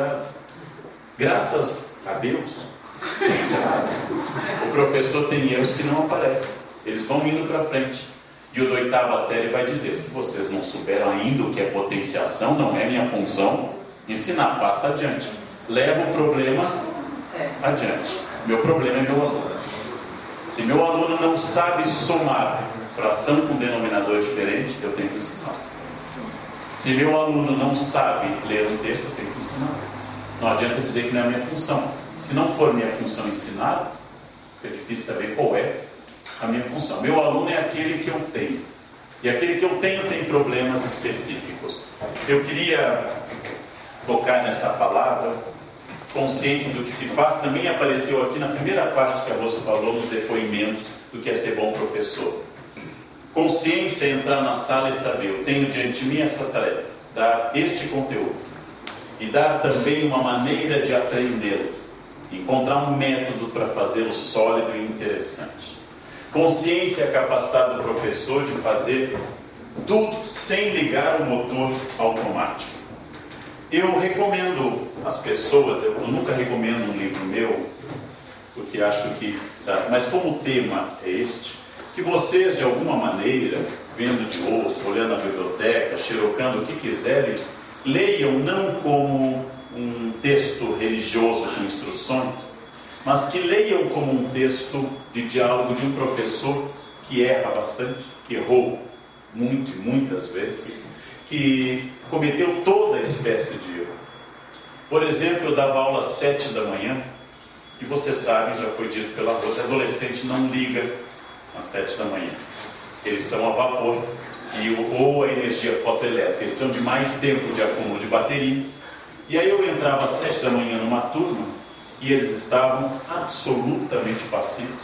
doutorado. Graças a Deus, o professor tem erros que não aparecem. Eles vão indo para frente. E o da 8ª série vai dizer: se vocês não souberam ainda o que é potenciação, não é minha função ensinar, passa adiante. Leva o problema adiante. Meu problema é meu aluno. Se meu aluno não sabe somar fração com denominador diferente, eu tenho que ensinar. Se meu aluno não sabe ler um texto, eu tenho que ensinar. Não adianta dizer que não é minha função. Se não for minha função ensinar, é difícil saber qual é a minha função. Meu aluno é aquele que eu tenho. E aquele que eu tenho tem problemas específicos. Eu queria tocar nessa palavra, consciência do que se faz. Também apareceu aqui na primeira parte que a Rosa falou, nos depoimentos do que é ser bom professor. Consciência é entrar na sala e saber: eu tenho diante de mim essa tarefa, dar este conteúdo. E dar também uma maneira de aprendê-lo. Encontrar um método para fazê-lo sólido e interessante. Consciência é a capacidade do professor de fazer tudo sem ligar o motor automático. Eu recomendo às pessoas, eu nunca recomendo um livro meu, porque acho que mas como o tema é este, que vocês de alguma maneira, vendo de outro, olhando a biblioteca, xerocando o que quiserem, leiam não como um texto religioso com instruções, mas que leiam como um texto de diálogo de um professor que erra bastante, que errou muito e muitas vezes, que cometeu toda espécie de erro. Por exemplo, eu dava aula às 7 da manhã, e vocês sabem, já foi dito pela Rosa, adolescente não liga às 7 da manhã. Eles são a vapor, ou a energia fotoelétrica. Eles precisam de mais tempo de acúmulo de bateria. E aí eu entrava às 7 da manhã numa turma, e eles estavam absolutamente passivos.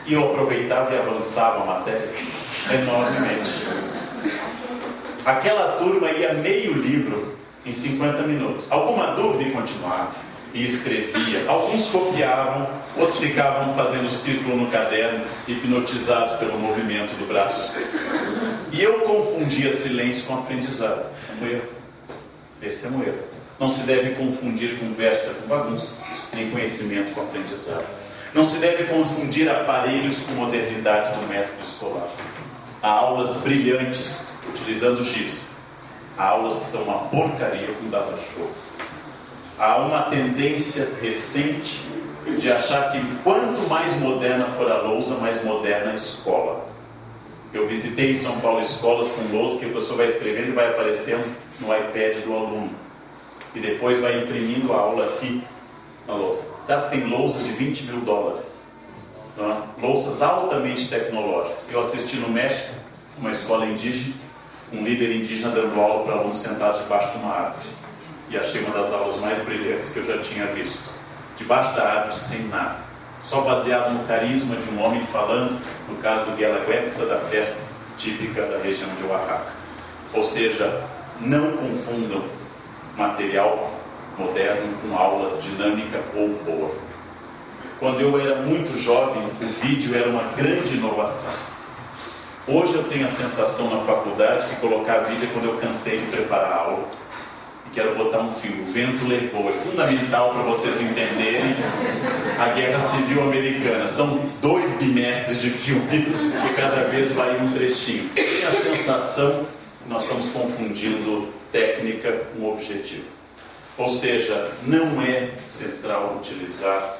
E eu aproveitava e avançava a matéria enormemente. Aquela turma ia meio livro em 50 minutos. Alguma dúvida e continuava. E escrevia. Alguns copiavam, outros ficavam fazendo círculo no caderno, hipnotizados pelo movimento do braço. E eu confundia silêncio com aprendizado. Esse é um erro. Esse é um erro. Não se deve confundir conversa com bagunça, nem conhecimento com aprendizado. Não se deve confundir aparelhos com modernidade do método escolar. Há aulas brilhantes utilizando giz. Há aulas que são uma porcaria com data show. Há uma tendência recente de achar que quanto mais moderna for a lousa, mais moderna a escola. Eu visitei em São Paulo escolas com lousa que o professor vai escrevendo e vai aparecendo no iPad do aluno. E depois vai imprimindo a aula aqui na lousa. Sabe que tem lousas de $20 mil? Não é? Lousas altamente tecnológicas. Eu assisti no México, uma escola indígena, um líder indígena dando aula para alunos sentados debaixo de uma árvore. E achei uma das aulas mais brilhantes que eu já tinha visto. Debaixo da árvore, sem nada. Só baseado no carisma de um homem falando, no caso do Guelaguetza, da festa típica da região de Oaxaca. Ou seja, não confundam material moderno com aula dinâmica ou boa. Quando eu era muito jovem, o vídeo era uma grande inovação. Hoje eu tenho a sensação na faculdade que colocar vídeo é quando eu cansei de preparar a aula e quero botar um filme. O vento levou. É fundamental para vocês entenderem a Guerra Civil Americana. São 2 bimestres de filme e cada vez vai um trechinho. Tenho a sensação que nós estamos confundindo técnica com objetivo. Ou seja, não é central utilizar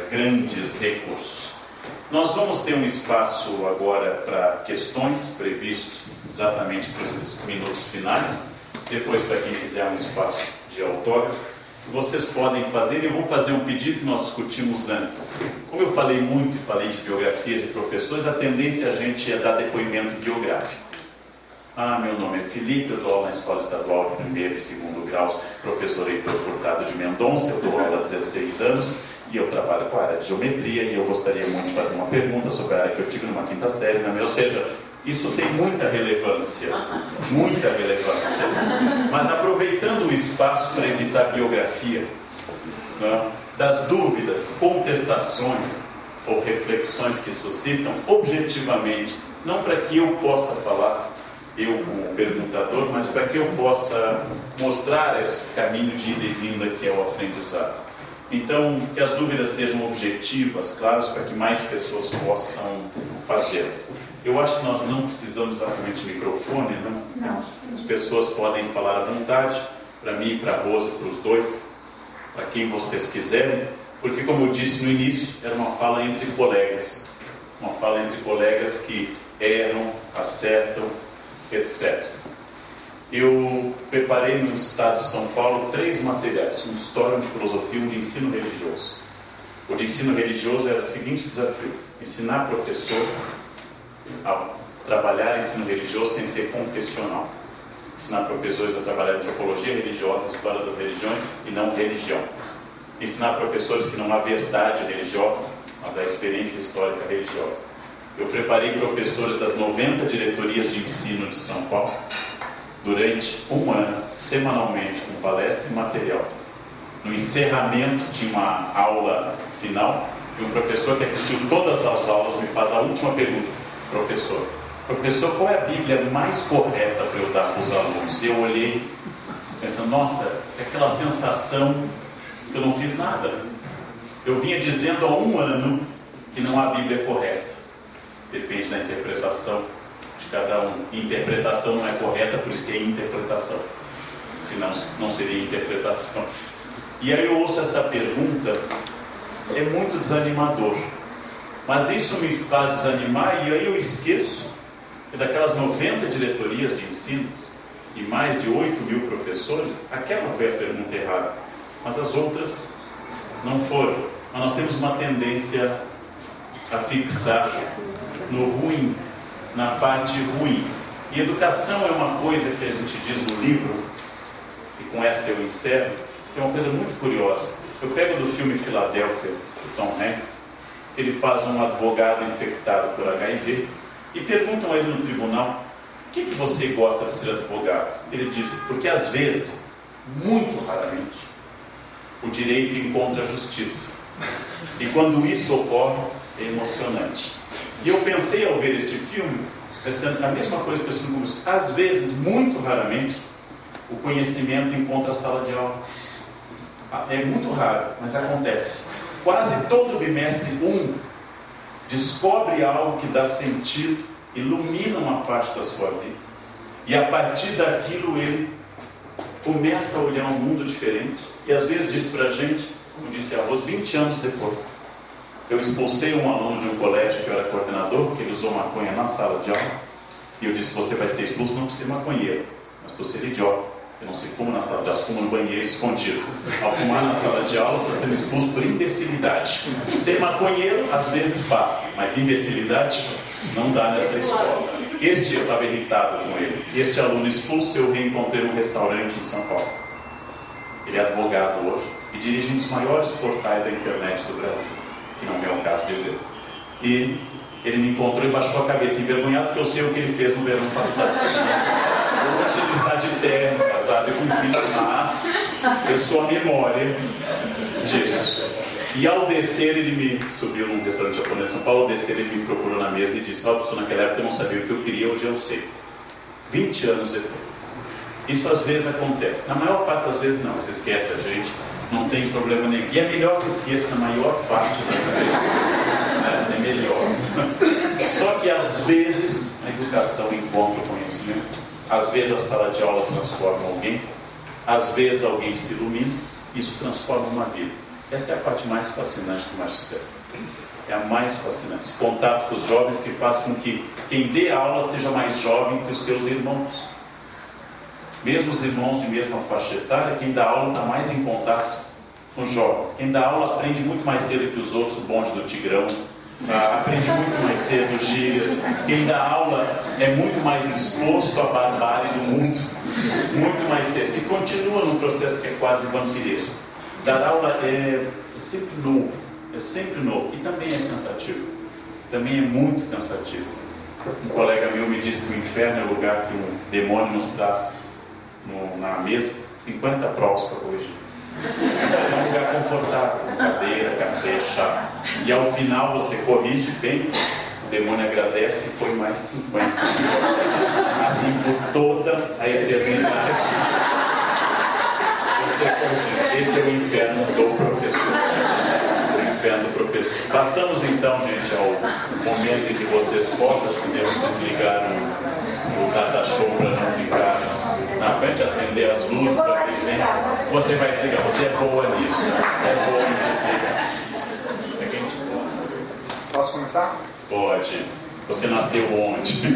grandes recursos. Nós vamos ter um espaço agora para questões previsto exatamente para esses minutos finais. Depois, para quem quiser um espaço de autógrafo, vocês podem fazer. Eu vou fazer um pedido que nós discutimos antes. Como eu falei muito e falei de biografias e professores, a tendência a gente é dar depoimento biográfico. Meu nome é Felipe, eu dou aula na Escola Estadual de 1º e 2º graus, professor Heitor Furtado de Mendonça, eu dou aula há 16 anos e eu trabalho com a área de geometria e eu gostaria muito de fazer uma pergunta sobre a área que eu tive numa 5ª série, ou seja, isso tem muita relevância, mas aproveitando o espaço para evitar biografia, né, das dúvidas, contestações ou reflexões que suscitam objetivamente, não para que eu possa falar, eu como perguntador, mas para que eu possa mostrar esse caminho de ida e vinda que é o aprendizado. Então, que as dúvidas sejam objetivas, claras, para que mais pessoas possam fazê-las. Eu acho que nós não precisamos exatamente de microfone, não? Não. As pessoas podem falar à vontade, para mim, para a Rosa, para os dois, para quem vocês quiserem, porque, como eu disse no início, era uma fala entre colegas. Uma fala entre colegas que erram, acertam, etc. Eu preparei no estado de São Paulo 3 materiais, um de história, um de filosofia e um de ensino religioso. O de ensino religioso era o seguinte desafio: ensinar professores a trabalhar ensino religioso sem ser confessional. Ensinar professores a trabalhar em antropologia religiosa, história das religiões e não religião. Ensinar professores que não há verdade religiosa, mas há experiência histórica religiosa. Eu preparei professores das 90 diretorias de ensino de São Paulo durante um ano, semanalmente, com palestra e material. No encerramento tinha uma aula final e um professor que assistiu todas as aulas me faz a última pergunta: professor, qual é a Bíblia mais correta para eu dar para os alunos? E eu olhei pensando, nossa, é aquela sensação que eu não fiz nada. Eu vinha dizendo há um ano que não há Bíblia correta. Depende da interpretação de cada um. E interpretação não é correta, por isso que é interpretação. Senão não seria interpretação. E aí eu ouço essa pergunta, é muito desanimador. Mas isso me faz desanimar e aí eu esqueço que daquelas 90 diretorias de ensino e mais de 8.000 professores, aquela foi a pergunta errada. Mas as outras não foram. Mas nós temos uma tendência a fixar no ruim, na parte ruim. E educação é uma coisa que a gente diz no livro, e com essa eu encerro, que é uma coisa muito curiosa. Eu pego do filme Filadélfia, do Tom Hanks, ele faz um advogado infectado por HIV, e perguntam a ele no tribunal: por que você gosta de ser advogado? Ele diz: porque às vezes, muito raramente, o direito encontra a justiça. E quando isso ocorre, é emocionante. E eu pensei ao ver este filme, pensando a mesma coisa que eu sinto como isso. Às vezes, muito raramente, o conhecimento encontra a sala de aula. É muito raro, mas acontece. Quase todo bimestre, descobre algo que dá sentido, ilumina uma parte da sua vida. E a partir daquilo ele começa a olhar um mundo diferente. E às vezes diz pra gente, como disse a Rosa, 20 anos depois. Eu expulsei um aluno de um colégio que eu era coordenador, porque ele usou maconha na sala de aula. E eu disse: você vai ser expulso não por ser maconheiro, mas por ser idiota. Eu não se fuma na sala de aula, fuma no banheiro escondido. Ao fumar na sala de aula, estou sendo expulso por imbecilidade. Ser maconheiro, às vezes passa, mas imbecilidade não dá nessa escola. Eu estava irritado com ele. Este aluno expulso eu reencontrei num restaurante em São Paulo. Ele é advogado hoje e dirige um dos maiores portais da internet do Brasil, que não é o caso de dizer. E ele me encontrou e baixou a cabeça, envergonhado, porque eu sei o que ele fez no verão passado. Hoje ele está de terno, casado e com filho, mas eu sou a memória disso. E ao descer, ele me subiu num restaurante japonês em São Paulo. Ao descer, ele me procurou na mesa e disse: professor, naquela época eu não sabia o que eu queria, hoje eu sei. 20 anos depois. Isso às vezes acontece. Na maior parte das vezes não, você esquece a gente, não tem problema nenhum. E é melhor que esqueça na maior parte das vezes. É melhor. Só que às vezes a educação encontra o conhecimento. Às vezes a sala de aula transforma alguém. Às vezes alguém se ilumina. Isso transforma uma vida. Essa é a parte mais fascinante do magistério. É a mais fascinante. Esse contato com os jovens que faz com que quem dê aula seja mais jovem que os seus irmãos. Mesmo os irmãos de mesma faixa etária, quem dá aula está mais em contato com os jovens. Quem dá aula aprende muito mais cedo que os outros, o bonde do Tigrão. Aprende muito mais cedo gírias. Quem dá aula é muito mais exposto à barbárie do mundo. Muito mais cedo. Se continua num processo que é quase vampiresco. Dar aula é sempre novo. É sempre novo. E também é cansativo. Também é muito cansativo. Um colega meu me disse que o inferno é o lugar que um demônio nos traz na mesa 50 provas para corrigir. É um lugar confortável, com cadeira, café, chá. E ao final você corrige bem demônio agradece e põe mais 50. Assim por toda a eternidade. Você pode. Este é o inferno do professor. O inferno do professor. Passamos então, gente, ao momento em que vocês possam, podemos desligar o data show para não ficar na frente, acender as luzes para dizer. Você vai desligar, você é boa nisso. É boa em desligar. Posso começar? Pode. Você nasceu onde?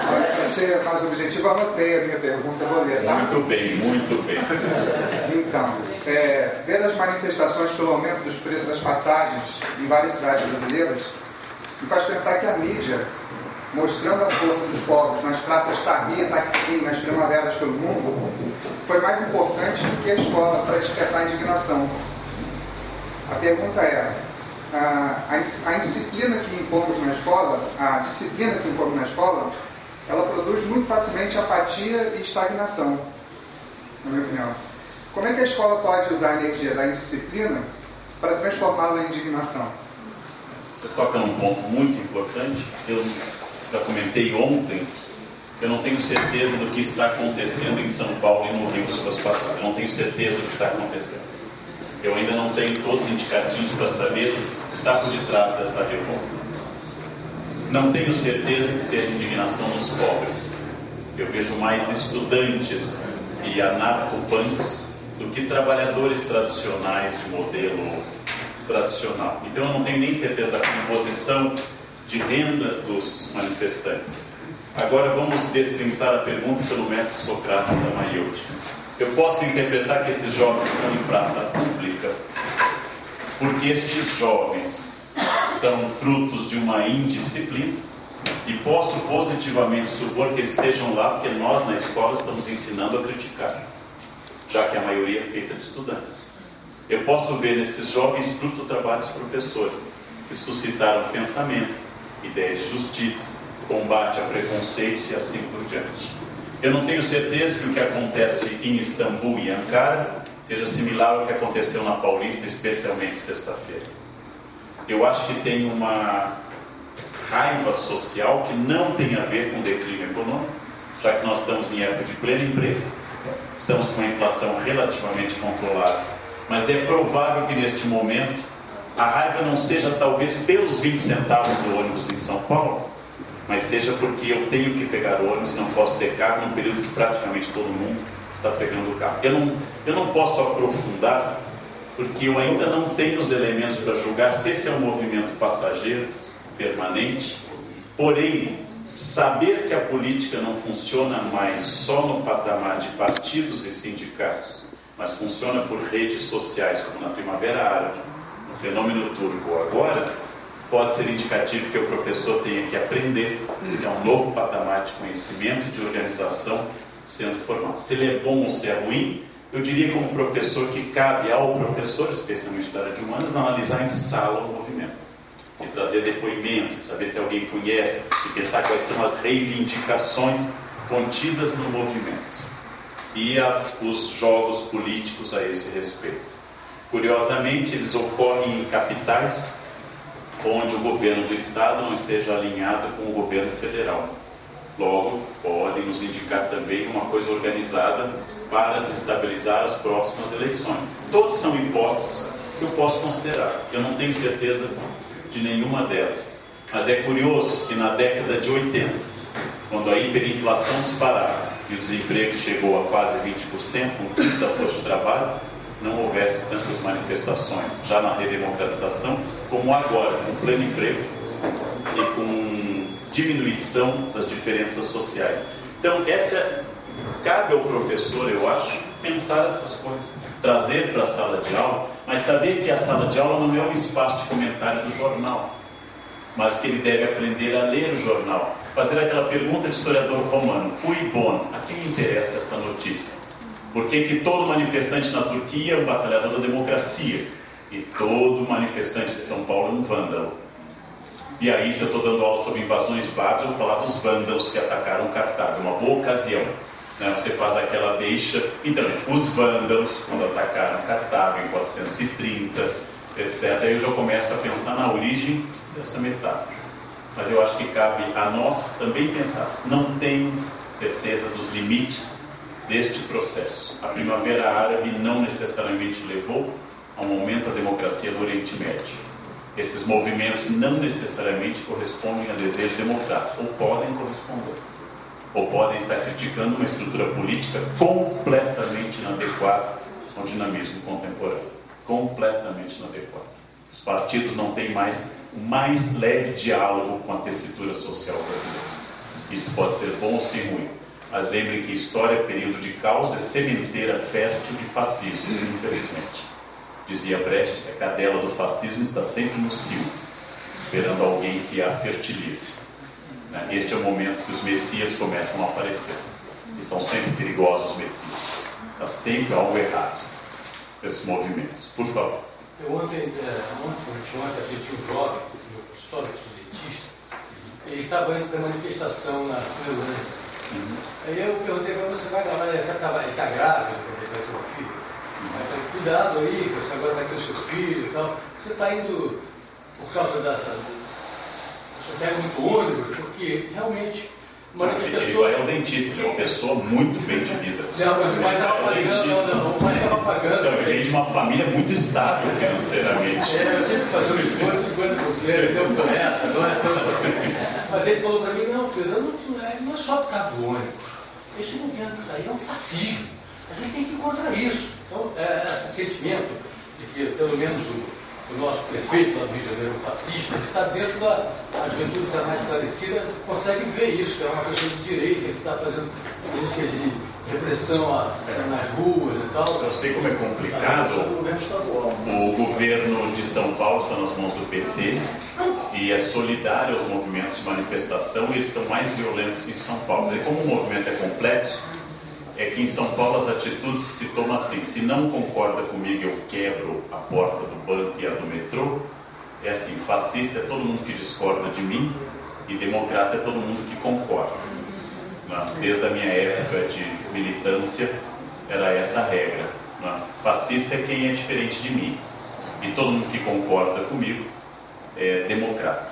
Para ser mais objetivo, anotei a minha pergunta, vou ler, tá? Muito bem, muito bem. Então, ver as manifestações pelo aumento dos preços das passagens em várias cidades brasileiras me faz pensar que a mídia, mostrando a força dos povos nas praças Tahrir, Taksim, nas primaveras pelo mundo, foi mais importante do que a escola para despertar a indignação. A pergunta é: a disciplina que impomos na escola, ela produz muito facilmente apatia e estagnação, na minha opinião. Como é que a escola pode usar a energia da indisciplina para transformá-la em indignação? Você toca num ponto muito importante. Eu já comentei ontem, eu não tenho certeza do que está acontecendo em São Paulo e no Rio sobre as passagens. Eu não tenho certeza do que está acontecendo. Eu ainda não tenho todos os indicativos para saber o que está por detrás desta revolta. Não tenho certeza que seja indignação dos pobres. Eu vejo mais estudantes e anarcopunks do que trabalhadores tradicionais de modelo tradicional. Então eu não tenho nem certeza da composição de renda dos manifestantes. Agora vamos destrinçar a pergunta pelo método socrático da maiútica. Eu posso interpretar que esses jovens estão em praça pública porque estes jovens são frutos de uma indisciplina, e posso positivamente supor que eles estejam lá porque nós na escola estamos ensinando a criticar, já que a maioria é feita de estudantes. Eu posso ver nesses jovens fruto do trabalho dos professores, que suscitaram pensamento, ideia de justiça, combate a preconceitos e assim por diante. Eu não tenho certeza que o que acontece em Istambul e Ankara seja similar ao que aconteceu na Paulista, especialmente sexta-feira. Eu acho que tem uma raiva social que não tem a ver com declínio econômico, já que nós estamos em época de pleno emprego, estamos com a inflação relativamente controlada, mas é provável que neste momento a raiva não seja talvez pelos 20 centavos do ônibus em São Paulo, mas seja porque eu tenho que pegar o ônibus, não posso ter carro num período que praticamente todo mundo está pegando o carro. Eu não posso aprofundar, porque eu ainda não tenho os elementos para julgar se esse é um movimento passageiro, permanente. Porém, saber que a política não funciona mais só no patamar de partidos e sindicatos, mas funciona por redes sociais, como na Primavera Árabe, no fenômeno turco agora, pode ser indicativo que o professor tenha que aprender, que é um novo patamar de conhecimento e de organização sendo formado. Se ele é bom ou se é ruim, eu diria como professor que cabe ao professor, especialmente da área de humanas, analisar em sala o movimento, e trazer depoimentos, saber se alguém conhece, e pensar quais são as reivindicações contidas no movimento, e os jogos políticos a esse respeito. Curiosamente, eles ocorrem em capitais onde o governo do Estado não esteja alinhado com o governo federal. Logo, podem nos indicar também uma coisa organizada para desestabilizar as próximas eleições. Todas são hipóteses que eu posso considerar. Eu não tenho certeza de nenhuma delas. Mas é curioso que na década de 80, quando a hiperinflação disparava e o desemprego chegou a quase 20%, um quinto da força de trabalho, não houvesse tantas manifestações, já na redemocratização, como agora, com pleno emprego e com diminuição das diferenças sociais. Então, cabe ao professor, eu acho, pensar essas coisas, trazer para a sala de aula, mas saber que a sala de aula não é um espaço de comentário do jornal, mas que ele deve aprender a ler o jornal, fazer aquela pergunta de historiador romano: cui bono? A quem interessa essa notícia? Por que todo manifestante na Turquia é um batalhador da democracia e todo manifestante de São Paulo é um vândalo? E aí, se eu estou dando aula sobre invasões bárbaras, eu vou falar dos vândalos que atacaram Cartago. É uma boa ocasião, né? Você faz aquela deixa. Então, os vândalos, quando atacaram Cartago em 430, etc., aí eu já começo a pensar na origem essa metáfora. Mas eu acho que cabe a nós também pensar. Não tenho certeza dos limites deste processo. A Primavera Árabe não necessariamente levou a um aumento da democracia no Oriente Médio. Esses movimentos não necessariamente correspondem a desejos democráticos, ou podem corresponder, ou podem estar criticando uma estrutura política completamente inadequada ao dinamismo contemporâneo. Completamente inadequada. Os partidos não têm mais o mais leve diálogo com a tessitura social brasileira. Isso pode ser bom ou ser ruim, mas lembrem que história, período de caos, é sementeira fértil de fascismo, infelizmente. Dizia Brecht que a cadela do fascismo está sempre no cio, esperando alguém que a fertilize. Este é o momento que os messias começam a aparecer. E são sempre perigosos os messias. Está sempre algo errado nesses movimentos. Por favor. Ontem assisti um jovem, histórico direitista, ele estava indo para a manifestação na Cinelândia. Aí eu perguntei para você, vai lá, ele está grave, ele vai ter um filho. Cuidado aí, que você agora vai ter os seus filhos e tal. Você está indo por causa dessa... Você pega muito ônibus, porque realmente... Ele vai ao dentista, ele é uma pessoa muito bem de vida. Não, mas o pai estava pagando, o pai estava pagando. Então, ele vem de uma família muito estável financeiramente. Eu tive que fazer um esforço de 50%, deu correto, não é tanto assim. Mas ele falou para mim, não, filho, não é só por causa do ônibus. Esse movimento aí é um fascismo. A gente tem que ir contra isso. Então, esse sentimento de que, pelo menos, o nosso prefeito lá do Rio de Janeiro, fascista, que está dentro da juventude que está mais esclarecida, consegue ver isso, que é uma pessoa de direita, que está fazendo políticas de repressão nas ruas e tal. Eu sei como é complicado. O governo de São Paulo está nas mãos do PT e é solidário aos movimentos de manifestação e eles estão mais violentos em São Paulo. E como o movimento é complexo, é que em São Paulo as atitudes que se tomam assim, se não concorda comigo eu quebro a porta do banco e a do metrô, é assim, fascista é todo mundo que discorda de mim e democrata é todo mundo que concorda. Desde a minha época de militância era essa a regra. Fascista é quem é diferente de mim e todo mundo que concorda comigo é democrata.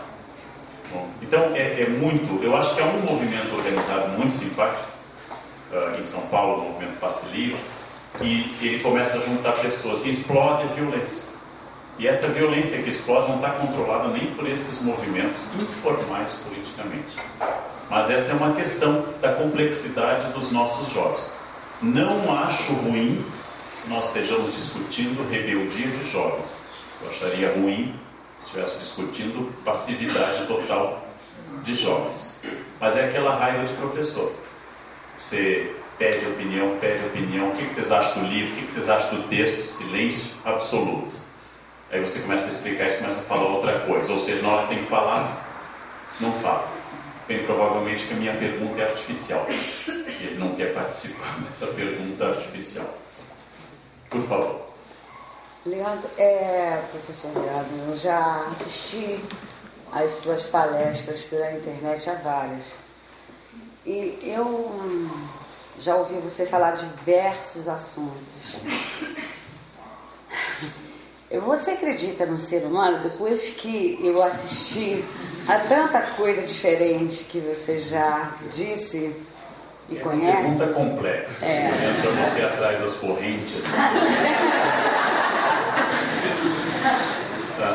Bom, então eu acho que há um movimento organizado muito simpático em São Paulo, o movimento Passe Livre, e ele começa a juntar pessoas, e explode a violência. E esta violência que explode não está controlada nem por esses movimentos informais politicamente. Mas essa é uma questão da complexidade dos nossos jovens. Não acho ruim nós estejamos discutindo rebeldia de jovens. Eu acharia ruim se estivéssemos discutindo passividade total de jovens. Mas é aquela raiva de professor. Você pede opinião, o que vocês acham do livro, o que vocês acham do texto, silêncio absoluto. Aí você começa a explicar isso, começa a falar outra coisa, ou seja, na hora que tem que falar, não fala. Bem provavelmente que a minha pergunta é artificial, e ele não quer participar dessa pergunta artificial. Por favor. Leandro, professor Leandro, eu já assisti às suas palestras pela internet, a várias. E eu já ouvi você falar de diversos assuntos. Você acredita no ser humano? Depois que eu assisti a tanta coisa diferente que você já disse e conhece... É uma pergunta complexa. Olhando para você atrás das correntes.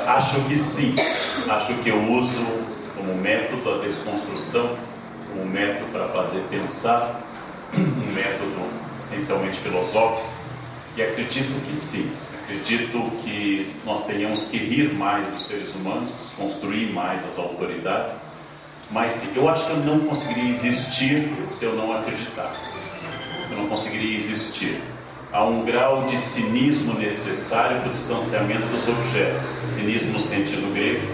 Acho que sim. Acho que eu uso como método a desconstrução, um método para fazer pensar, um método essencialmente filosófico, e acredito que sim. Acredito que nós tenhamos que rir mais dos seres humanos, desconstruir mais as autoridades, mas sim, eu acho que eu não conseguiria existir se eu não acreditasse. Eu não conseguiria existir. Há um grau de cinismo necessário para o distanciamento dos objetos. Cinismo no sentido grego,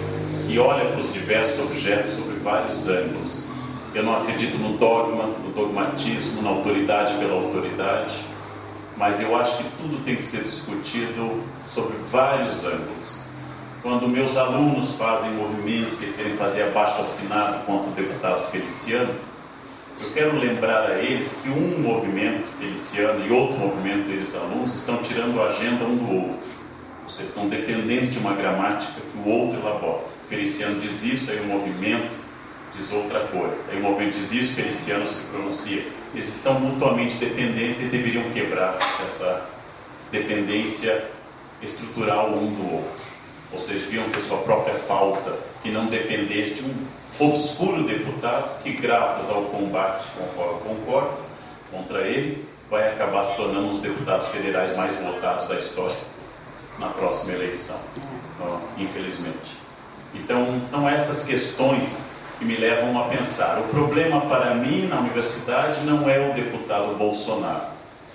que olha para os diversos objetos sobre vários ângulos. Eu não acredito no dogma, no dogmatismo, na autoridade pela autoridade, mas eu acho que tudo tem que ser discutido sobre vários ângulos. Quando meus alunos fazem movimentos que eles querem fazer abaixo-assinado contra o deputado Feliciano, eu quero lembrar a eles que um movimento Feliciano e outro movimento deles alunos estão tirando a agenda um do outro. Vocês estão dependentes de uma gramática que o outro elabora. Feliciano diz isso, aí o movimento diz outra coisa. Aí o movimento diz isso, Feliciano se pronuncia. Eles estão mutuamente dependentes, eles deveriam quebrar essa dependência estrutural um do outro. Ou seja, deviam ter sua própria pauta e não dependesse de um obscuro deputado que, graças ao combate com o qual eu concordo contra ele, vai acabar se tornando um dos deputados federais mais votados da história na próxima eleição, infelizmente. Então, são essas questões que me levam a pensar. O problema para mim na universidade não é o deputado Bolsonaro,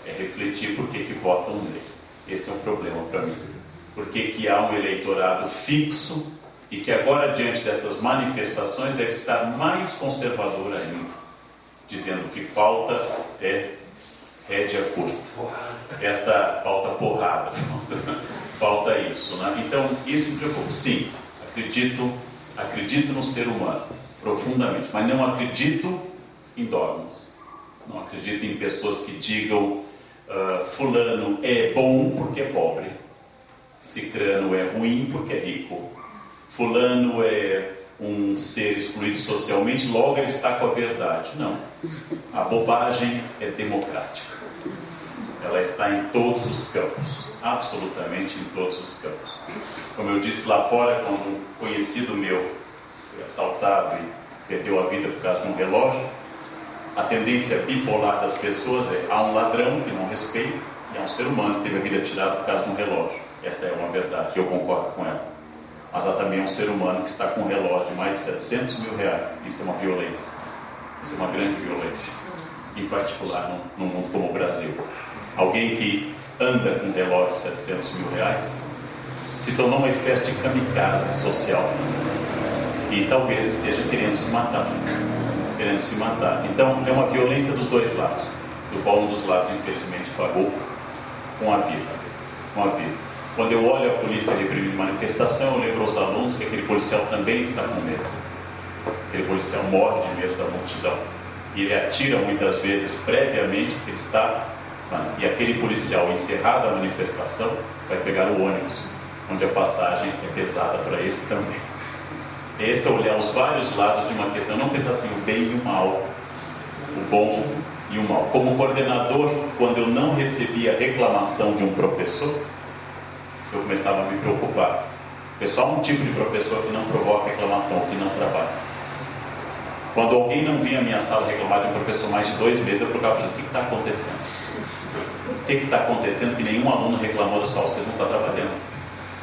é refletir por que votam nele. Esse é um problema para mim. Por que há um eleitorado fixo e que agora, diante dessas manifestações, deve estar mais conservador ainda, dizendo que falta é rédea curta. Esta falta porrada, falta isso, né? Então, isso me preocupa. Sim, acredito no ser humano, profundamente, mas não acredito em dogmas. Não acredito em pessoas que digam fulano é bom porque é pobre, cicrano é ruim porque é rico, fulano é um ser excluído socialmente, logo ele está com a verdade. Não. A bobagem é democrática. Ela está em todos os campos, absolutamente em todos os campos. Como eu disse lá fora, quando um conhecido meu foi assaltado e perdeu a vida por causa de um relógio, a tendência bipolar das pessoas é: há um ladrão que não respeita e há um ser humano que teve a vida tirada por causa de um relógio. Esta é uma verdade, eu concordo com ela. Mas há também um ser humano que está com um relógio de mais de 700 mil reais. Isso é uma violência. Isso é uma grande violência. Em particular num mundo como o Brasil. Alguém que anda com um relógio de 700 mil reais se tornou uma espécie de kamikaze social. E talvez esteja querendo se matar. Então, é uma violência dos dois lados. Do qual um dos lados, infelizmente, pagou com a vida. Quando eu olho a polícia reprimindo manifestação, eu lembro aos alunos que aquele policial também está com medo. Aquele policial morre de medo da multidão. E ele atira muitas vezes previamente, porque ele está... E aquele policial, encerrada a manifestação, vai pegar o ônibus, onde a passagem é pesada para ele também. Esse é olhar os vários lados de uma questão, não pensar assim, o bem e o mal, o bom e o mal. Como coordenador, quando eu não recebia reclamação de um professor, eu começava a me preocupar. Pessoal, um tipo de professor que não provoca reclamação, que não trabalha. Quando alguém não vinha à minha sala reclamar de um professor mais de 2 meses, eu procurava o que está acontecendo. O que está acontecendo que nenhum aluno reclamou da sala? Você não está trabalhando.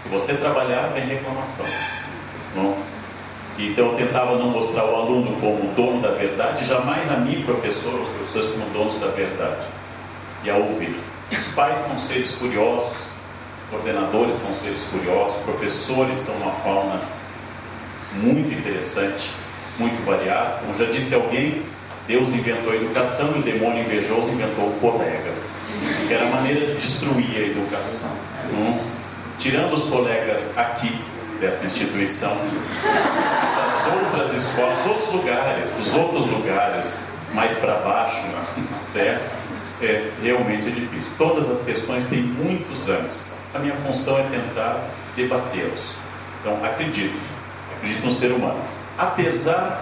Se você trabalhar, vem reclamação. Não? Então eu tentava não mostrar o aluno como dono da verdade, jamais a mim, professor, os professores como donos da verdade. E a ouvir. Os pais são seres curiosos, coordenadores são seres curiosos, professores são uma fauna muito interessante, muito variada. Como já disse alguém, Deus inventou a educação e o demônio invejoso inventou o colega, que era a maneira de destruir a educação. Tirando os colegas aqui dessa instituição, das outras escolas, dos outros lugares, mais para baixo, certo? Realmente é difícil. Todas as questões têm muitos anos. A minha função é tentar debatê-los. Então, acredito no ser humano, apesar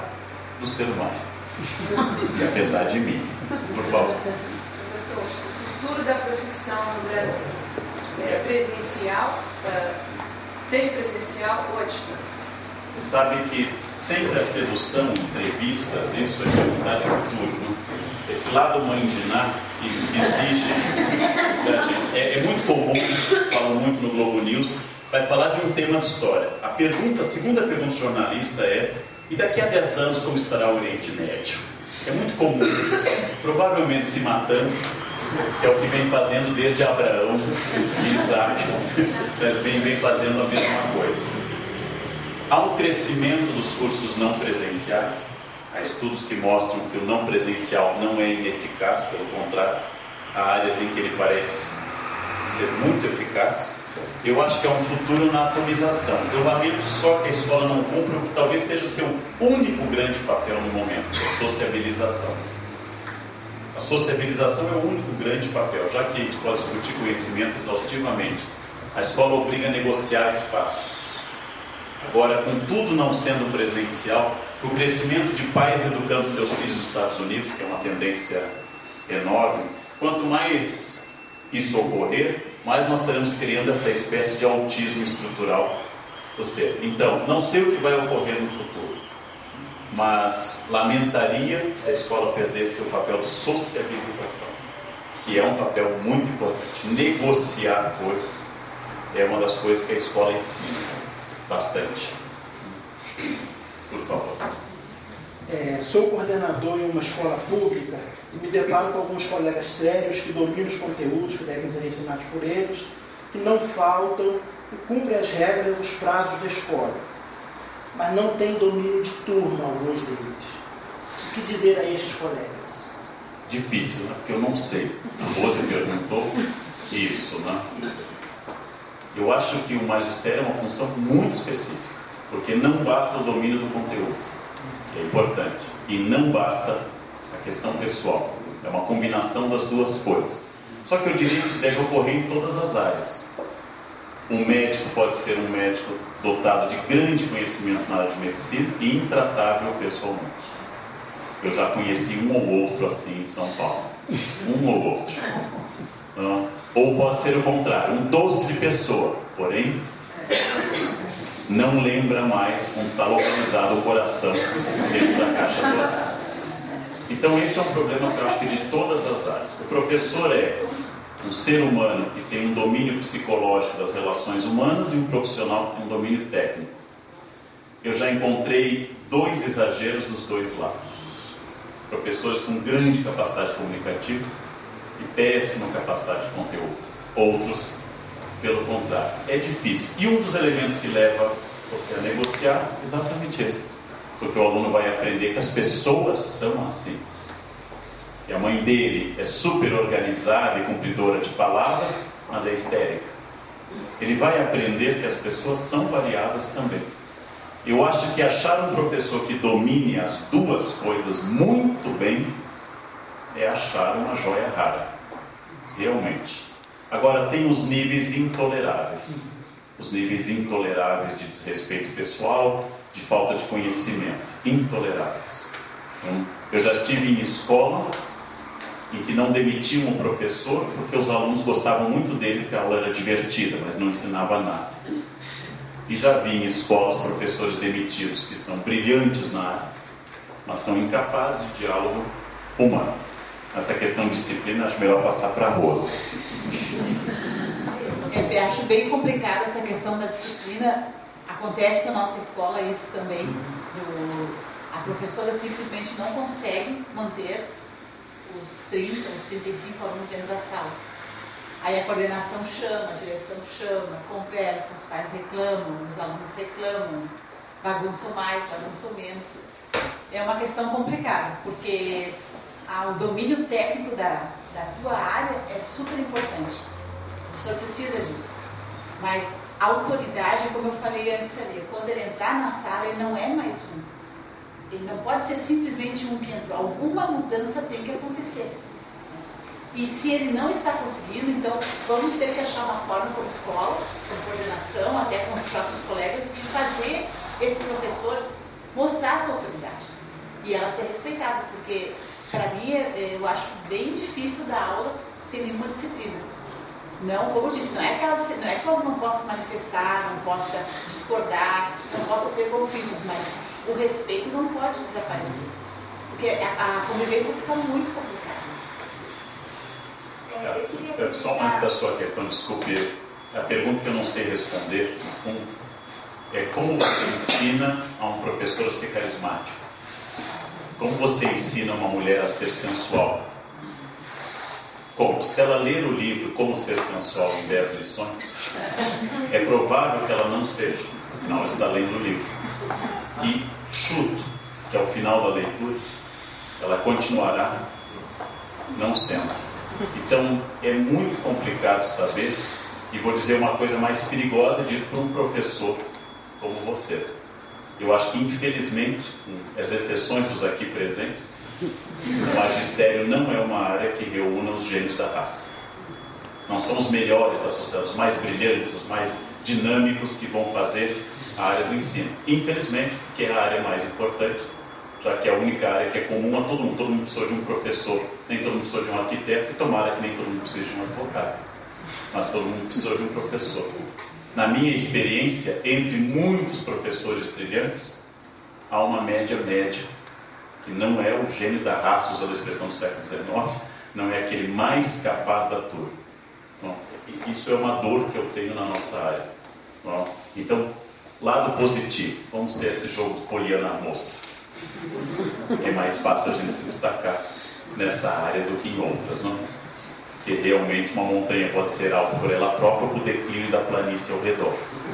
do ser humano e apesar de mim. Por favor. Professor, o futuro da profissão no Brasil é presencial, semipresencial ou à distância? Você sabe que sempre a sedução, entrevistas, isso é perguntar de futuro, não? Esse lado mãe de Ná que exige da gente. É muito comum, falo muito no Globo News, vai falar de um tema de história. A segunda pergunta do jornalista é: e daqui a 10 anos como estará o Oriente Médio? É muito comum, provavelmente se matando, que é o que vem fazendo desde Abraão e Isaac, vem fazendo a mesma coisa. Há um crescimento dos cursos não presenciais. Há estudos que mostram que o não presencial não é ineficaz, pelo contrário, há áreas em que ele parece ser muito eficaz. Eu acho que é um futuro na atomização. Eu lamento só que a escola não cumpra o que talvez seja seu único grande papel no momento, a sociabilização. A sociabilização é o único grande papel, já que a gente pode discutir conhecimento exaustivamente. A escola obriga a negociar espaços. Agora, com tudo não sendo presencial, o crescimento de pais educando seus filhos nos Estados Unidos, que é uma tendência enorme, quanto mais isso ocorrer, mais nós estaremos criando essa espécie de autismo estrutural. Ou seja, então, não sei o que vai ocorrer no futuro, mas lamentaria se a escola perdesse o papel de sociabilização, que é um papel muito importante. Negociar coisas é uma das coisas que a escola ensina bastante. Por favor. Sou coordenador em uma escola pública e me deparo com alguns colegas sérios que dominam os conteúdos que devem ser ensinados por eles, que não faltam e cumprem as regras e os prazos da escola, mas não têm domínio de turma, alguns deles. O que dizer a estes colegas? Difícil, né? Porque eu não sei. A Rose perguntou isso, né? Eu acho que o magistério é uma função muito específica, porque não basta o domínio do conteúdo, que é importante, e não basta a questão pessoal. É uma combinação das duas coisas. Só que eu diria que isso deve ocorrer em todas as áreas. Um médico pode ser um médico dotado de grande conhecimento na área de medicina e intratável pessoalmente. Eu já conheci um ou outro assim em São Paulo. Um ou outro. Ou pode ser o contrário, um doce de pessoa, porém não lembra mais onde está localizado o coração dentro da caixa torácica. Então esse é um problema que eu acho que de todas as áreas. O professor é um ser humano que tem um domínio psicológico das relações humanas e um profissional que tem um domínio técnico. Eu já encontrei 2 exageros dos 2 lados. Professores com grande capacidade comunicativa e péssima capacidade de conteúdo. Outros, pelo contrário. É difícil. E um dos elementos que leva você a negociar é exatamente esse. Porque o aluno vai aprender que as pessoas são assim. E a mãe dele é super organizada e cumpridora de palavras, mas é histérica. Ele vai aprender que as pessoas são variadas também. Eu acho que achar um professor que domine as duas coisas muito bem é achar uma joia rara. Realmente. Agora tem os níveis intoleráveis. Os níveis intoleráveis de desrespeito pessoal, de falta de conhecimento. Intoleráveis. Então, eu já estive em escola em que não demitiam o professor porque os alunos gostavam muito dele, porque a aula era divertida, mas não ensinava nada. E já vi em escolas professores demitidos que são brilhantes na área, mas são incapazes de diálogo humano. Essa questão de disciplina, acho melhor passar para a rua. Eu acho bem complicada essa questão da disciplina. Acontece na nossa escola isso também. A professora simplesmente não consegue manter os 30, os 35 alunos dentro da sala. Aí a coordenação chama, a direção chama, conversa, os pais reclamam, os alunos reclamam, bagunçam mais, bagunçam menos. É uma questão complicada, porque o domínio técnico da tua área é super importante. O professor precisa disso. Mas a autoridade, como eu falei antes ali, quando ele entrar na sala, ele não é mais um. Ele não pode ser simplesmente um que entrou. Alguma mudança tem que acontecer. E se ele não está conseguindo, então vamos ter que achar uma forma como escola, com coordenação, até com os próprios colegas, de fazer esse professor mostrar sua autoridade. E ela ser respeitada, porque para mim eu acho bem difícil dar aula sem nenhuma disciplina. Não, como eu disse, não é que eu não possa se manifestar, não possa discordar, não possa ter conflitos, mas o respeito não pode desaparecer. Porque a convivência fica muito complicada. Só antes da sua questão, desculpe, a pergunta que eu não sei responder, no fundo, é como você ensina a um professor a ser carismático? Como você ensina uma mulher a ser sensual? Como? Se ela ler o livro Como Ser Sensual em 10 lições, é provável que ela não seja. Afinal, ela está lendo o livro. E chuto que ao final da leitura, ela continuará não sendo. Então, é muito complicado saber, e vou dizer uma coisa mais perigosa dito por um professor como vocês. Eu acho que, infelizmente, com as exceções dos aqui presentes, o magistério não é uma área que reúna os gênios da raça. Não são os melhores da sociedade, os mais brilhantes, os mais dinâmicos que vão fazer a área do ensino. Infelizmente, porque é a área mais importante, já que é a única área que é comum a todo mundo. Todo mundo precisa de um professor, nem todo mundo precisa de um arquiteto, e tomara que nem todo mundo precisa de um advogado. Mas todo mundo precisa de um professor. Na minha experiência, entre muitos professores brilhantes, há uma média, que não é o gênio da raça, usando a expressão do século XIX, não é aquele mais capaz da turma. Bom, isso é uma dor que eu tenho na nossa área. Bom, então, lado positivo, vamos ter esse jogo de Poliana moça. É mais fácil a gente se destacar nessa área do que em outras, não? Porque realmente uma montanha pode ser alta por ela própria ou por declínio da planície ao redor.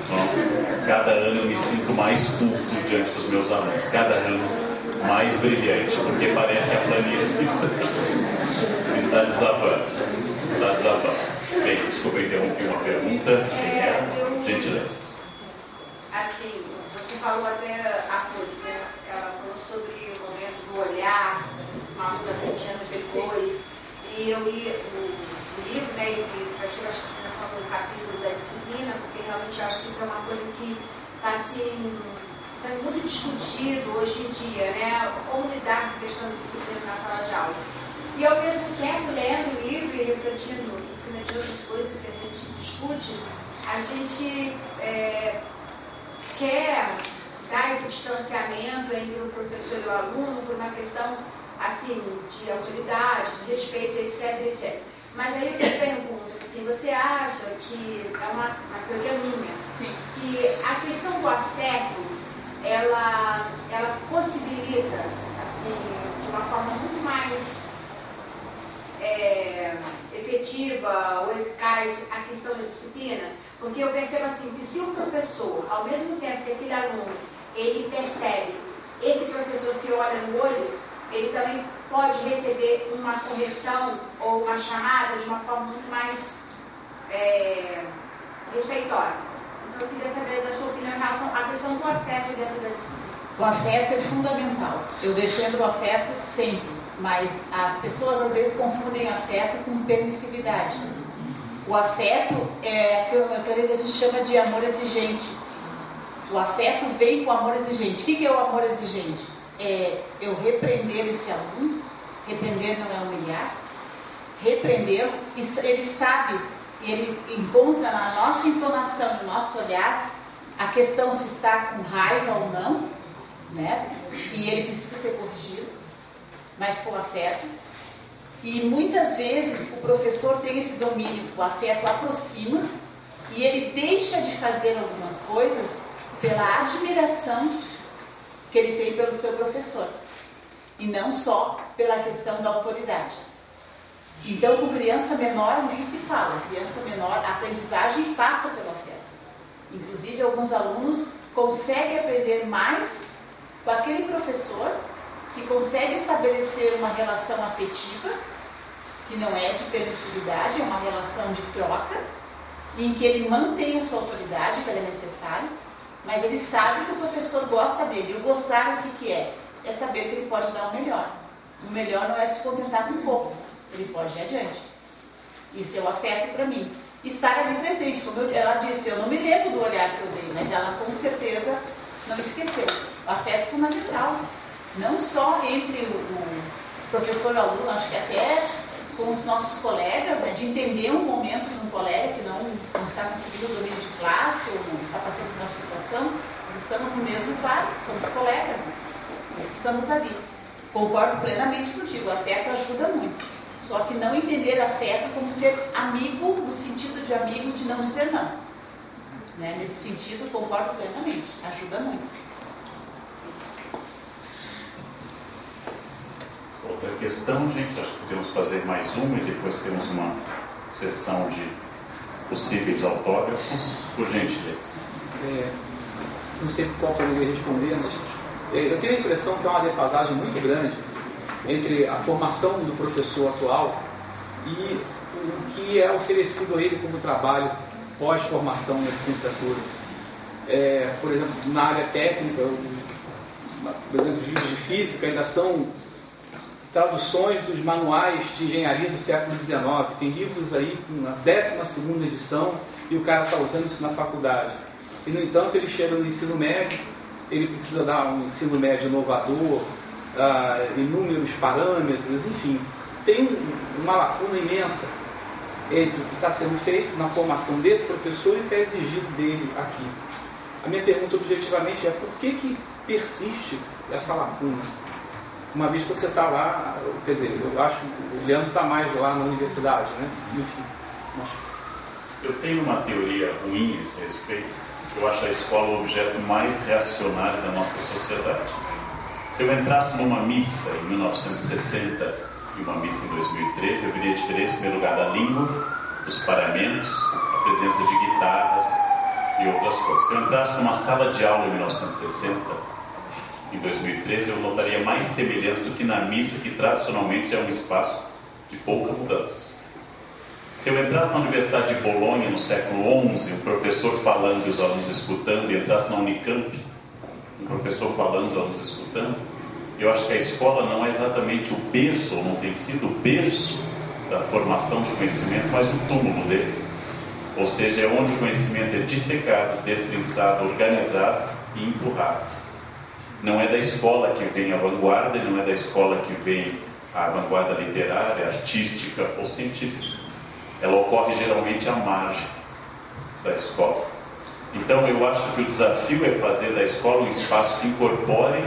Não? Cada ano eu me sinto mais culto diante dos meus alunos, cada ano mais brilhante, porque parece que a planície está desabando. Está desabando. Bem, desculpa, eu interrompi uma pergunta. Quem é? Gentileza. Assim, você falou até a coisa, né? Ela falou sobre o momento do olhar, uma aluna 20 anos depois, e eu li o livro, né? E achei bastante atenção no capítulo da disciplina, porque realmente acho que isso é uma coisa que está assim, sendo muito discutido hoje em dia, né? Como lidar com a questão da disciplina na sala de aula. E ao mesmo tempo, lendo o livro e refletindo em cima de outras coisas que a gente discute, a gente quer dar esse distanciamento entre o professor e o aluno por uma questão assim, de autoridade, de respeito, etc, etc. Mas aí eu te pergunto, assim, você acha que, é uma teoria minha, Sim. que a questão do afeto, ela possibilita, assim, de uma forma muito mais efetiva ou eficaz a questão da disciplina? Porque eu percebo assim, que se o professor, ao mesmo tempo que aquele aluno, ele percebe esse professor que olha no olho, ele também pode receber uma correção ou uma chamada de uma forma muito mais respeitosa. Então eu queria saber da sua opinião em relação à questão do afeto dentro da disciplina. O afeto é fundamental. Eu defendo o afeto sempre, mas as pessoas às vezes confundem afeto com permissividade. O afeto é aquilo que a gente chama de amor exigente. O afeto vem com amor exigente. O que é o amor exigente? É eu repreender esse aluno. Repreender não é humilhar. Repreendê-lo, ele sabe, ele encontra na nossa entonação, no nosso olhar, a questão se está com raiva ou não, né? E ele precisa ser corrigido, mas com afeto. E muitas vezes o professor tem esse domínio, o afeto aproxima e ele deixa de fazer algumas coisas pela admiração que ele tem pelo seu professor e não só pela questão da autoridade. Então, com criança menor nem se fala. Criança menor, a aprendizagem passa pelo afeto. Inclusive, alguns alunos conseguem aprender mais com aquele professor que consegue estabelecer uma relação afetiva, que não é de permissividade, é uma relação de troca, em que ele mantém a sua autoridade, que ela é necessária, mas ele sabe que o professor gosta dele. E o gostar, o que é? É saber que ele pode dar o melhor. O melhor não é se contentar com pouco, ele pode ir adiante. Isso é o afeto para mim. Estar ali presente, como ela disse, eu não me lembro do olhar que eu dei, mas ela com certeza não esqueceu. O afeto é fundamental, não só entre o professor e o aluno, acho que até com os nossos colegas, né, de entender um momento de um colega que não está conseguindo o domínio de classe ou não está passando por uma situação. Nós estamos no mesmo quarto, somos colegas, né? Nós estamos ali. Concordo plenamente contigo, o afeto ajuda muito. Só que não entender afeto como ser amigo, no sentido de amigo de não dizer não. Né? Nesse sentido, concordo plenamente, ajuda muito. Outra questão, gente, acho que podemos fazer mais uma e depois temos uma sessão de possíveis autógrafos, por gentileza. Não sei qual poderia responder, mas eu tenho a impressão que há uma defasagem muito grande entre a formação do professor atual e o que é oferecido a ele como trabalho pós-formação na licenciatura. Por exemplo, na área técnica, por exemplo, os livros de física ainda são traduções dos manuais de engenharia do século XIX. Tem livros aí com a 12ª edição e o cara está usando isso na faculdade. E, no entanto, ele chega no ensino médio, ele precisa dar um ensino médio inovador, inúmeros parâmetros, enfim. Tem uma lacuna imensa entre o que está sendo feito na formação desse professor e o que é exigido dele aqui. A minha pergunta objetivamente é: por que persiste essa lacuna? Uma vez que você está lá, quer dizer, eu acho que o Leandro está mais lá na universidade, né? Enfim. Eu tenho uma teoria ruim a esse respeito. Eu acho a escola o objeto mais reacionário da nossa sociedade. Se eu entrasse numa missa em 1960 e uma missa em 2013, eu veria a diferença, em primeiro lugar, da língua, dos paramentos, a presença de guitarras e outras coisas. Se eu entrasse numa sala de aula em 1960, em 2013, eu notaria mais semelhança do que na missa, que tradicionalmente é um espaço de pouca mudança. Se eu entrasse na Universidade de Bolonha no século XI, um professor falando e os alunos escutando, e entrasse na Unicamp, um professor falando e os alunos escutando, eu acho que a escola não é exatamente o berço, ou não tem sido o berço da formação do conhecimento, mas o túmulo dele. Ou seja, é onde o conhecimento é dissecado, destrinçado, organizado e empurrado. Não é da escola que vem a vanguarda, não é da escola que vem a vanguarda literária, artística ou científica. Ela ocorre geralmente à margem da escola. Então eu acho que o desafio é fazer da escola um espaço que incorpore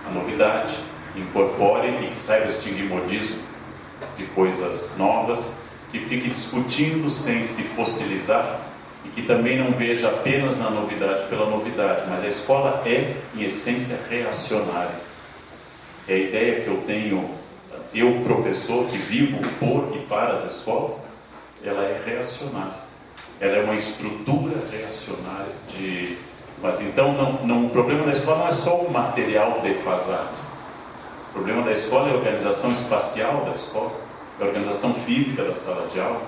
a novidade, incorpore e que saiba distinguir modismo de coisas novas, que fique discutindo sem se fossilizar, e que também não veja apenas na novidade pela novidade, mas a escola é, em essência, reacionária. É a ideia que eu tenho, eu, professor, que vivo por e para as escolas, ela é reacionária. Ela é uma estrutura reacionária de... Mas então, o problema da escola não é só o material defasado. O problema da escola é a organização espacial da escola, é a organização física da sala de aula,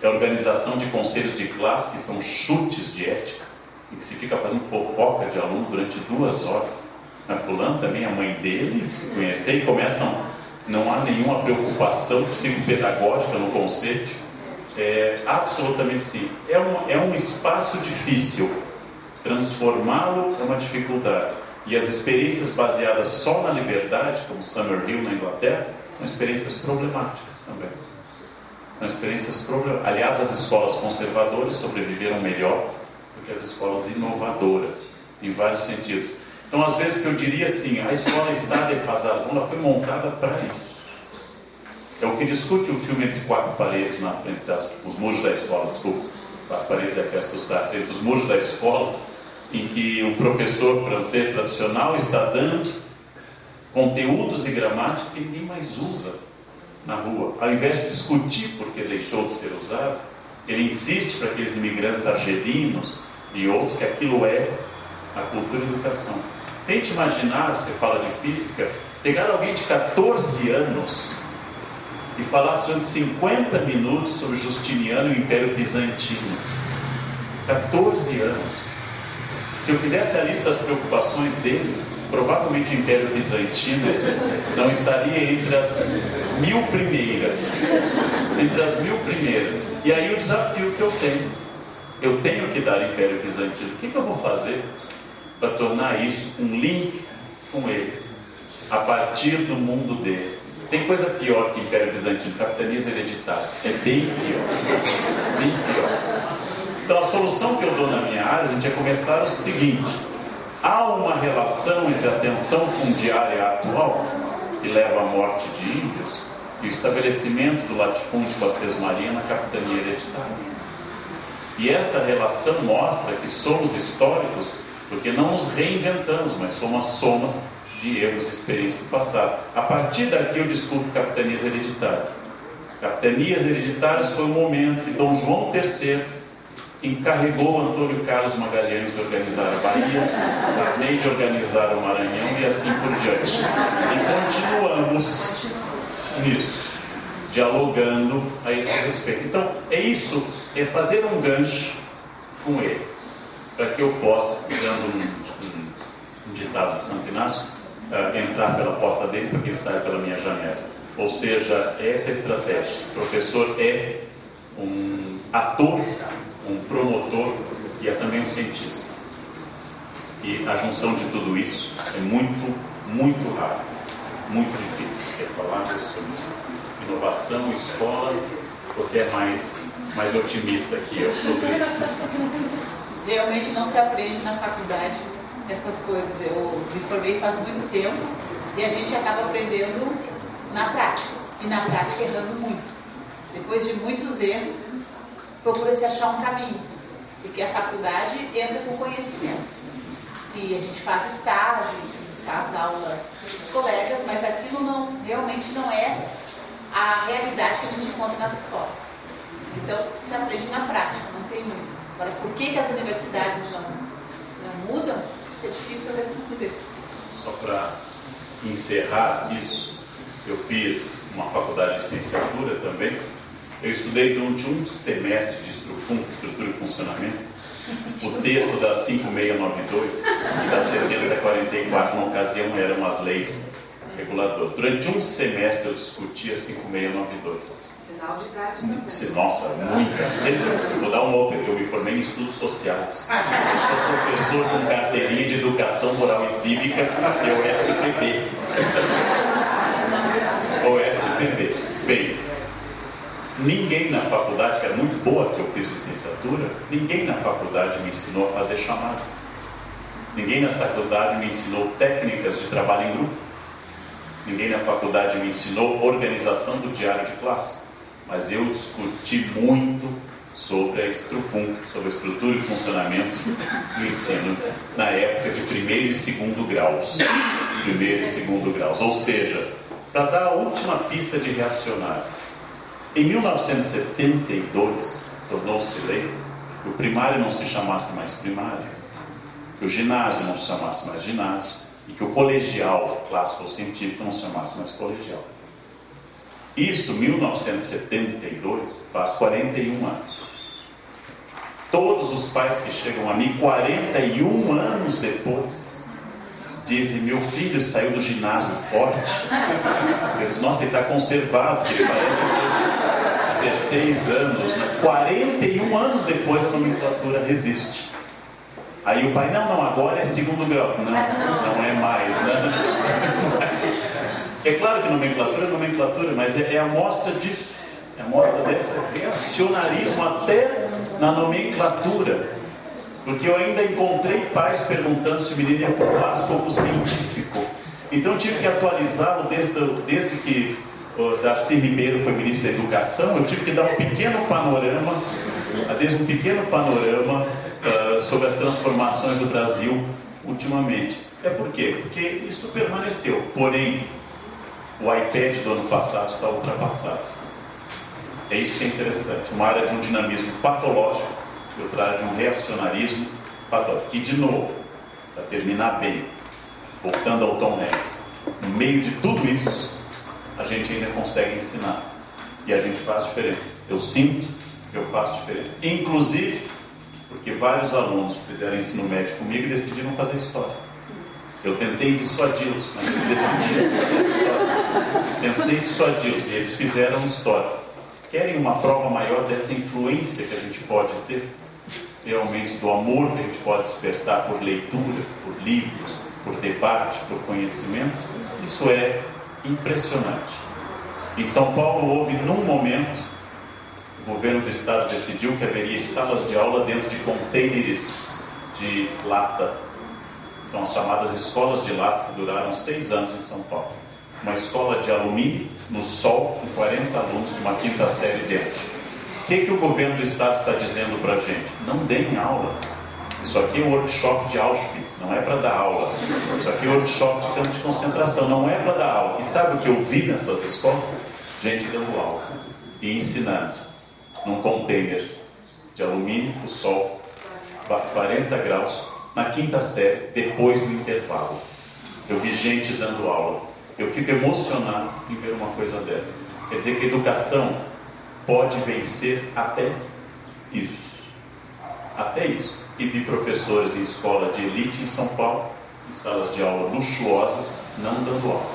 é a organização de conselhos de classe, que são chutes de ética, em que se fica fazendo fofoca de aluno durante 2 horas. Mas fulano também, a mãe dele, se conhecer, e começam, não há nenhuma preocupação psicopedagógica no conceito. Absolutamente sim. É um espaço difícil. Transformá-lo é uma dificuldade. E as experiências baseadas só na liberdade, como Summerhill na Inglaterra, são experiências problemáticas também. São experiências problemáticas. Aliás, as escolas conservadoras sobreviveram melhor do que as escolas inovadoras, em vários sentidos. Então, às vezes, que eu diria assim, a escola está defasada, ela foi montada para isso. É o que discute o filme Entre Quatro Paredes, na frente, os muros da escola, desculpa, Quatro Paredes é a festa do Sartre, entre os muros da escola, em que o professor francês tradicional está dando conteúdos e gramática que ninguém mais usa na rua. Ao invés de discutir porque deixou de ser usado, ele insiste para aqueles imigrantes argelinos e outros que aquilo é a cultura e a educação. Tente imaginar, você fala de física, pegar alguém de 14 anos e falar durante 50 minutos sobre Justiniano e o Império Bizantino. 14 anos. Se eu fizesse a lista das preocupações dele, provavelmente o Império Bizantino não estaria entre as 1000 primeiras. Entre as 1000 primeiras. E aí o desafio que eu tenho que dar Império Bizantino. O que eu vou fazer para tornar isso um link com ele, a partir do mundo dele? Tem coisa pior que Império Bizantino, capitanias hereditárias. É bem pior. Bem pior. Então, a solução que eu dou na minha área, a gente é começar o seguinte: há uma relação entre a tensão fundiária atual, que leva à morte de índios, e o estabelecimento do latifúndio com a sesmaria na capitania hereditária. E esta relação mostra que somos históricos porque não nos reinventamos, mas somos somas de erros e experiências do passado. A partir daqui eu discuto capitanias hereditárias. Capitanias hereditárias foi o momento que Dom João III encarregou Antônio Carlos Magalhães de organizar a Bahia, Sarney de organizar o Maranhão e assim por diante. E continuamos nisso, dialogando a esse respeito. Então, é isso, é fazer um gancho com ele, para que eu possa, usando um ditado de Santo Inácio, entrar pela porta dele para que ele saia pela minha janela. Ou seja, essa é a estratégia. O professor é um ator, um promotor e é também um cientista. E a junção de tudo isso é muito, muito raro, muito difícil. Quer falar sobre inovação, escola? Você é mais otimista que eu sobre isso? Realmente não se aprende na faculdade essas coisas. Eu me formei faz muito tempo e a gente acaba aprendendo na prática. E na prática errando muito. Depois de muitos erros, procura-se achar um caminho. Porque a faculdade entra com conhecimento. E a gente faz estágio, faz aulas com os colegas, mas aquilo realmente não é a realidade que a gente encontra nas escolas. Então, se aprende na prática, não tem muito. Agora, por que as universidades não mudam? Isso é difícil responder. Só para encerrar isso, eu fiz uma faculdade de licenciatura também. Eu estudei durante um semestre de estrutura e funcionamento, o texto da 5692 e da 7044, na ocasião, eram as leis reguladoras. Durante um semestre eu discuti a 5692. Sinal de idade. Nossa, muita. Vou dar um outro, porque eu me formei em estudos sociais. Eu sou professor com carteirinha de educação moral e cívica e OSPB. OSPB. Bem, ninguém na faculdade, que era muito boa que eu fiz licenciatura, ninguém na faculdade me ensinou a fazer chamada. Ninguém na faculdade me ensinou técnicas de trabalho em grupo. Ninguém na faculdade me ensinou organização do diário de classe. Mas eu discuti muito sobre a estrutura e funcionamento do ensino na época de primeiro e segundo graus. Ou seja, para dar a última pista de reacionário, em 1972 tornou-se lei que o primário não se chamasse mais primário, que o ginásio não se chamasse mais ginásio e que o colegial, clássico ou científico, não se chamasse mais colegial. Isto, 1972, faz 41 anos. Todos os pais que chegam a mim 41 anos depois dizem: meu filho saiu do ginásio forte. Eu disse: nossa, ele está conservado, porque ele parece ter 16 anos. Né? 41 anos depois a nomenclatura resiste. Aí o pai: não, agora é segundo grau. Não é mais, né? É claro que nomenclatura é nomenclatura, mas é a amostra disso. É a amostra desse reacionarismo até na nomenclatura. Porque eu ainda encontrei pais perguntando se o menino ia para o clássico ou para o científico. Então tive que atualizá-lo desde que o Darcy Ribeiro foi ministro da Educação. Eu tive que dar um pequeno panorama, sobre as transformações do Brasil ultimamente. É por quê? Porque isso permaneceu. Porém, o iPad do ano passado está ultrapassado. É isso que é interessante. Uma área de um dinamismo patológico e outra área de um reacionarismo patológico. E de novo, para terminar bem, voltando ao Tom Hanks, no meio de tudo isso, a gente ainda consegue ensinar. E a gente faz diferença. Eu sinto que eu faço diferença. Inclusive, porque vários alunos fizeram ensino médio comigo e decidiram fazer história. Eu tentei dissuadi-los, mas eles decidiram fazer história. Pensei dissuadi-los e eles fizeram história. Querem uma prova maior dessa influência que a gente pode ter? Realmente do amor que a gente pode despertar por leitura, por livros, por debate, por conhecimento? Isso é impressionante. Em São Paulo houve, num momento, o governo do estado decidiu que haveria salas de aula dentro de contêineres de lata. São as chamadas escolas de lata, que duraram 6 anos em São Paulo. Uma escola de alumínio, no sol, com 40 alunos de uma 5ª série dentro. O que o governo do estado está dizendo para a gente? Não deem aula. Isso aqui é um workshop de Auschwitz, não é para dar aula. Isso aqui é um workshop de campo de concentração, não é para dar aula. E sabe o que eu vi nessas escolas? Gente dando aula e ensinando num container de alumínio, o sol, 40 graus, na 5ª série, depois do intervalo. Eu vi gente dando aula. Eu fico emocionado em ver uma coisa dessa. Quer dizer que a educação pode vencer até isso. Até isso. E vi professores em escola de elite em São Paulo em salas de aula luxuosas, não dando aula.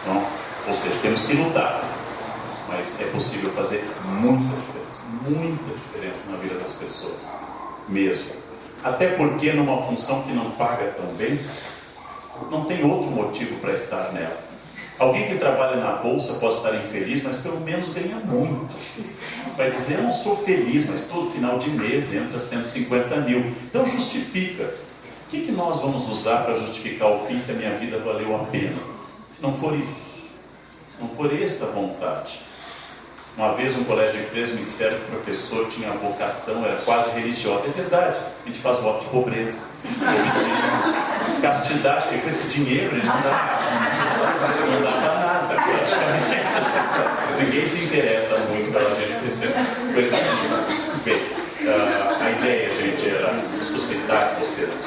Então, ou seja, temos que lutar. Mas é possível fazer muita diferença na vida das pessoas. Mesmo. Até porque numa função que não paga tão bem, não tem outro motivo para estar nela. Alguém que trabalha na bolsa pode estar infeliz, mas pelo menos ganha muito. Vai dizer, eu não sou feliz, mas todo final de mês entra 150 mil. Então justifica. O que nós vamos usar para justificar o fim se a minha vida valeu a pena? Se não for isso. Se não for esta vontade. Uma vez um colégio de freiras me disseram que o professor tinha vocação, era quase religiosa. É verdade, a gente faz voto de pobreza, castidade, porque com esse dinheiro ele não dá para nada, praticamente. Ninguém se interessa muito pela gente com esse dinheiro. Bem, a ideia, gente, era suscitar que vocês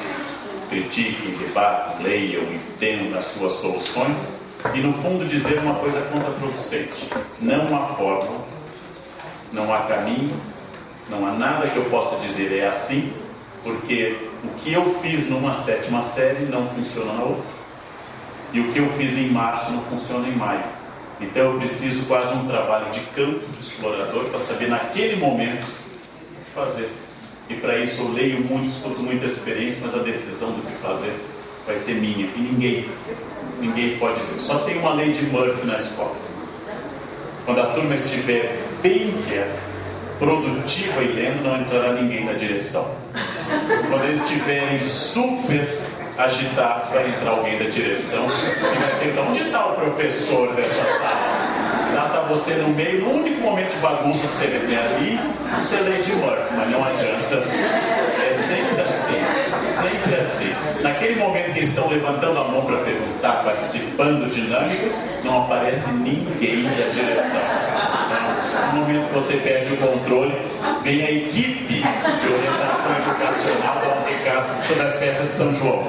critiquem, debatam, leiam, entendam as suas soluções. E no fundo dizer uma coisa contraproducente. Não há fórmula, não há caminho, não há nada que eu possa dizer é assim, porque o que eu fiz numa 7ª série não funciona na outra. E o que eu fiz em março não funciona em maio. Então eu preciso quase um trabalho de campo, de explorador, para saber naquele momento o que fazer. E para isso eu leio muito, escuto muita experiência, mas a decisão do que fazer vai ser minha. E ninguém pode dizer. Só tem uma lei de Murphy na escola. Quando a turma estiver bem quieta, produtiva e lendo, não entrará ninguém na direção. Quando eles estiverem super agitados, vai entrar alguém da direção e vai perguntar, onde está o professor dessa sala? Lá está você no meio, no único momento de bagunça que você vê ali, você lê de Murphy, mas não adianta. É sempre assim. Naquele momento que estão levantando a mão para perguntar, participando dinâmicos, não aparece ninguém da direção. Então, no momento que você perde o controle, vem a equipe de orientação educacional dar um recado sobre a festa de São João.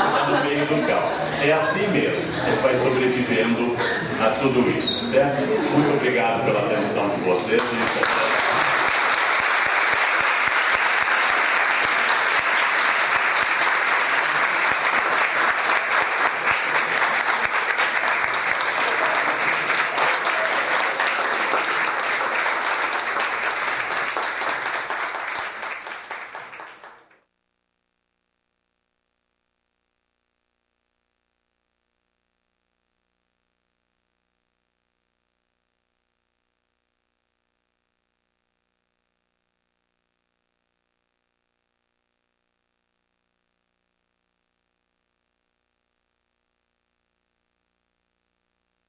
Está no meio do caos. É assim mesmo. A gente vai sobrevivendo a tudo isso, certo? Muito obrigado pela atenção de vocês.